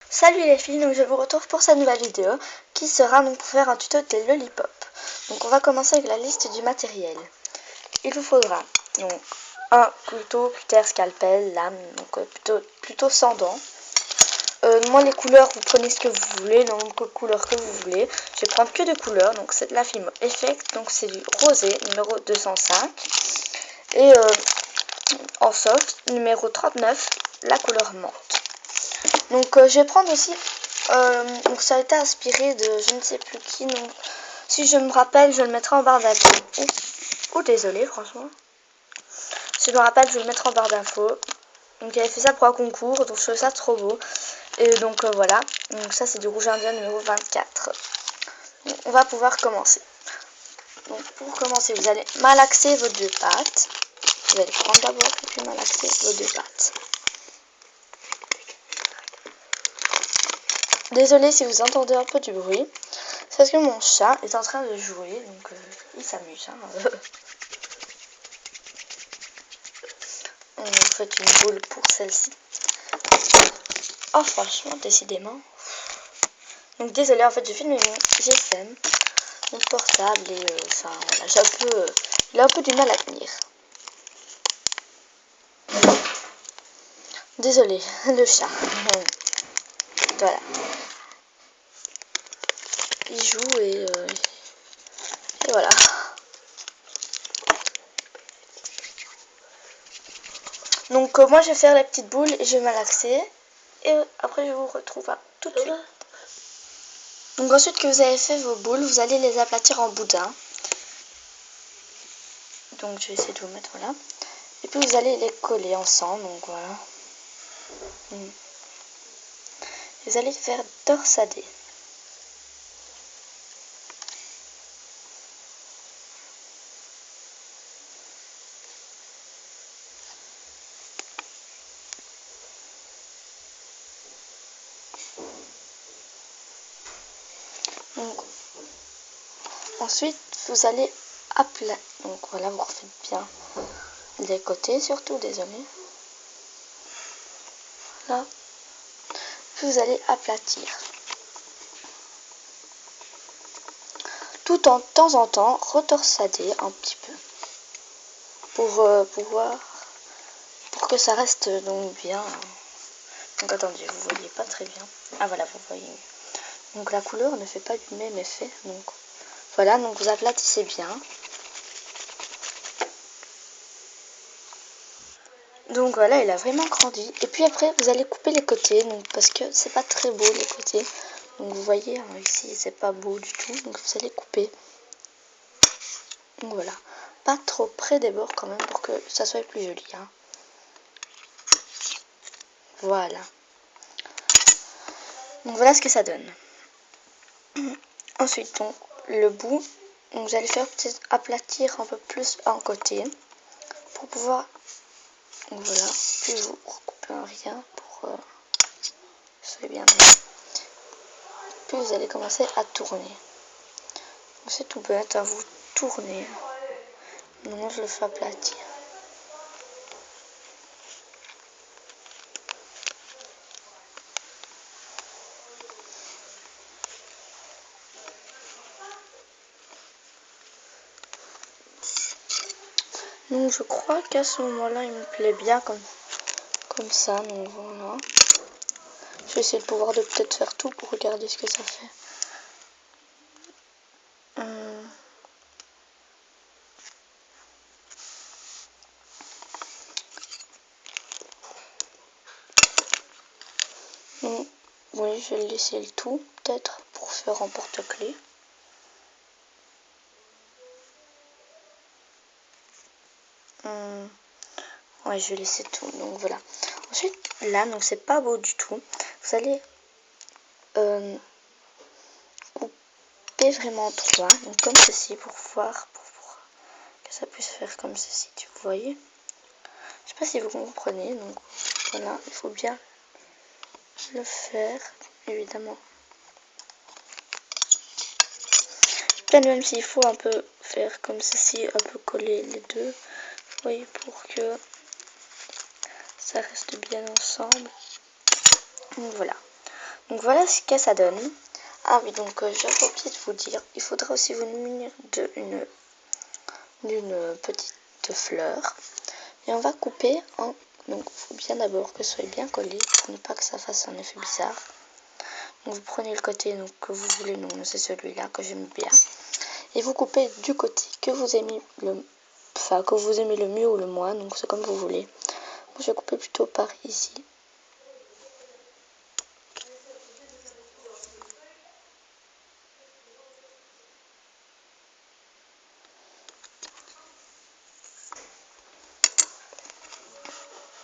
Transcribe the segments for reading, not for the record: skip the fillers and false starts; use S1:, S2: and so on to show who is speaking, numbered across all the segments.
S1: Salut les filles, donc je vous retrouve pour cette nouvelle vidéo qui sera donc pour faire un tuto des lollipops. Donc on va commencer avec la liste du matériel. Il vous faudra donc un couteau, cutter, scalpel, lame, donc plutôt sans dents. Moi les couleurs, vous prenez ce que vous voulez, le nombre de couleurs que vous voulez. Je vais prendre que deux couleurs, donc c'est de la firme Effect, donc c'est du rosé numéro 205. Et en soft, numéro 39, la couleur menthe. Donc je vais prendre aussi, donc ça a été inspiré de je ne sais plus qui, donc si je me rappelle je le mettrai en barre d'infos. Oh désolé franchement. Si je me rappelle je le mettrai en barre d'infos. Donc j'avais fait ça pour un concours, donc je trouve ça trop beau. Et donc voilà, donc ça c'est du rouge indien numéro 24. Donc, on va pouvoir commencer. Donc pour commencer vous allez malaxer vos deux pattes. Vous allez prendre d'abord et puis malaxer vos deux pattes. Désolée si vous entendez un peu du bruit, c'est parce que mon chat est en train de jouer, donc il s'amuse. Hein. On fait une boule pour celle-ci. Oh franchement, décidément. Donc désolée, en fait je filme mon GSM, mon portable, et enfin voilà, j'ai un peu, il a un peu du mal à tenir. Désolée, le chat. Voilà. Il joue et voilà. Donc moi je vais faire la petite boule et je vais malaxer. Et après je vous retrouve tout de suite. Donc ensuite que vous avez fait vos boules, vous allez les aplatir en boudin. Donc je vais essayer de vous mettre là. Et puis vous allez les coller ensemble, donc voilà. Vous allez faire torsader. Donc, ensuite vous allez aplatir. Donc voilà, vous refaites bien les côtés surtout, désolé. Là. Puis vous allez aplatir. Tout en temps en temps, retorsader un petit peu. Pour que ça reste donc bien. Donc attendez, vous voyez pas très bien. Ah voilà, vous voyez. Donc la couleur ne fait pas du même effet. Donc voilà, donc vous aplatissez bien. Donc voilà, il a vraiment grandi. Et puis après, vous allez couper les côtés, donc parce que c'est pas très beau les côtés. Donc vous voyez, hein, ici c'est pas beau du tout, donc vous allez couper. Donc voilà, pas trop près des bords quand même pour que ça soit plus joli. Hein. Voilà. Donc voilà ce que ça donne. Ensuite, donc le bout, donc vous allez faire peut-être aplatir un peu plus un côté pour pouvoir. Donc voilà, puis vous recoupez un rien pour que ce soit bien droit. Puis vous allez commencer à tourner. C'est tout bête, à vous tourner. Maintenant je le fais aplatir. Donc je crois qu'à ce moment-là il me plaît bien comme ça. Donc voilà. Je vais essayer de pouvoir peut-être faire tout pour regarder ce que ça fait. Donc, oui, je vais laisser le tout peut-être pour faire en porte-clés. Ouais, je vais laisser tout. Donc voilà. Ensuite, là, donc c'est pas beau du tout. Vous allez couper vraiment droit, donc comme ceci pour voir, pour que ça puisse faire comme ceci. Vous voyez? Je sais pas si vous comprenez. Donc voilà, il faut bien le faire, évidemment. Peut-être même s'il faut un peu faire comme ceci, un peu coller les deux. Vous voyez, pour que ça reste bien ensemble. Donc voilà. Donc voilà ce que ça donne. Ah oui, donc j'avais oublié de vous dire, il faudra aussi vous munir d'une petite fleur. Et on va couper en... Donc il faut bien d'abord que ce soit bien collé pour ne pas que ça fasse un effet bizarre. Donc vous prenez le côté donc, que vous voulez, donc c'est celui-là que j'aime bien. Et vous coupez du côté que vous aimez le mieux ou le moins, donc c'est comme vous voulez. Moi je vais couper plutôt par ici.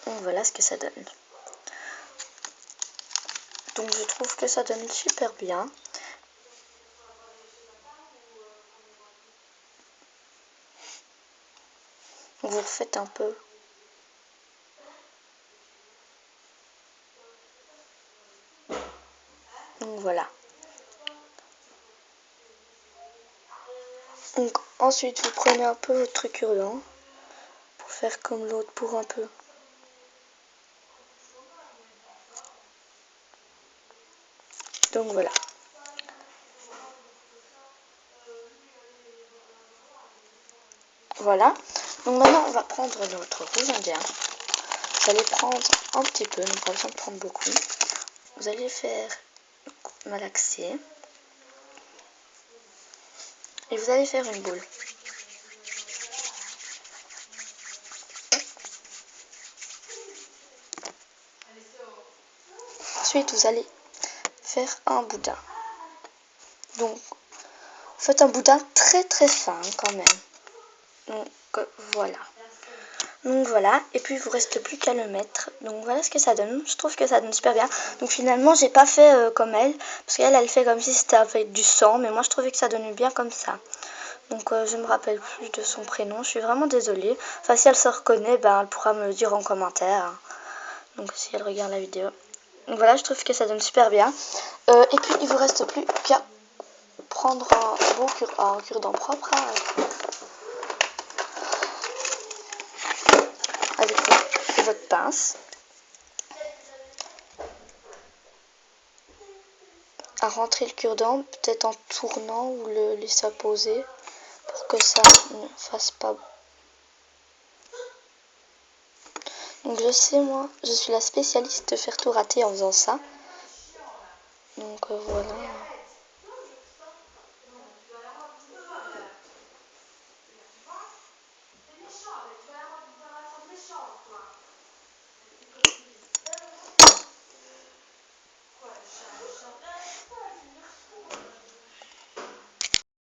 S1: Donc voilà ce que ça donne. Donc je trouve que ça donne super bien. Vous refaites un peu. Donc voilà. Donc ensuite vous prenez un peu votre cure-dent pour faire comme l'autre pour un peu. Donc voilà. Voilà. Donc maintenant on va prendre notre rouge indien. Vous allez prendre un petit peu, donc pas besoin de prendre beaucoup. Vous allez faire malaxer. Et vous allez faire une boule. Ensuite, vous allez faire un boudin. Donc, faites un boudin très très fin quand même. Donc, voilà. Donc voilà, et puis il vous reste plus qu'à le mettre. Donc voilà ce que ça donne. Je trouve que ça donne super bien. Donc finalement, j'ai pas fait comme elle, parce qu'elle, elle fait comme si c'était avec du sang, mais moi je trouvais que ça donnait bien comme ça. Donc je me rappelle plus de son prénom, je suis vraiment désolée. Enfin, si elle se reconnaît, ben, elle pourra me le dire en commentaire. Donc si elle regarde la vidéo. Donc voilà, je trouve que ça donne super bien. Et puis il vous reste plus qu'à prendre un beau cure-dent propre avec votre pince. À rentrer le cure-dent, peut-être en tournant ou le laisser poser pour que ça ne fasse pas. Donc je sais, moi, je suis la spécialiste de faire tout rater en faisant ça. Donc voilà.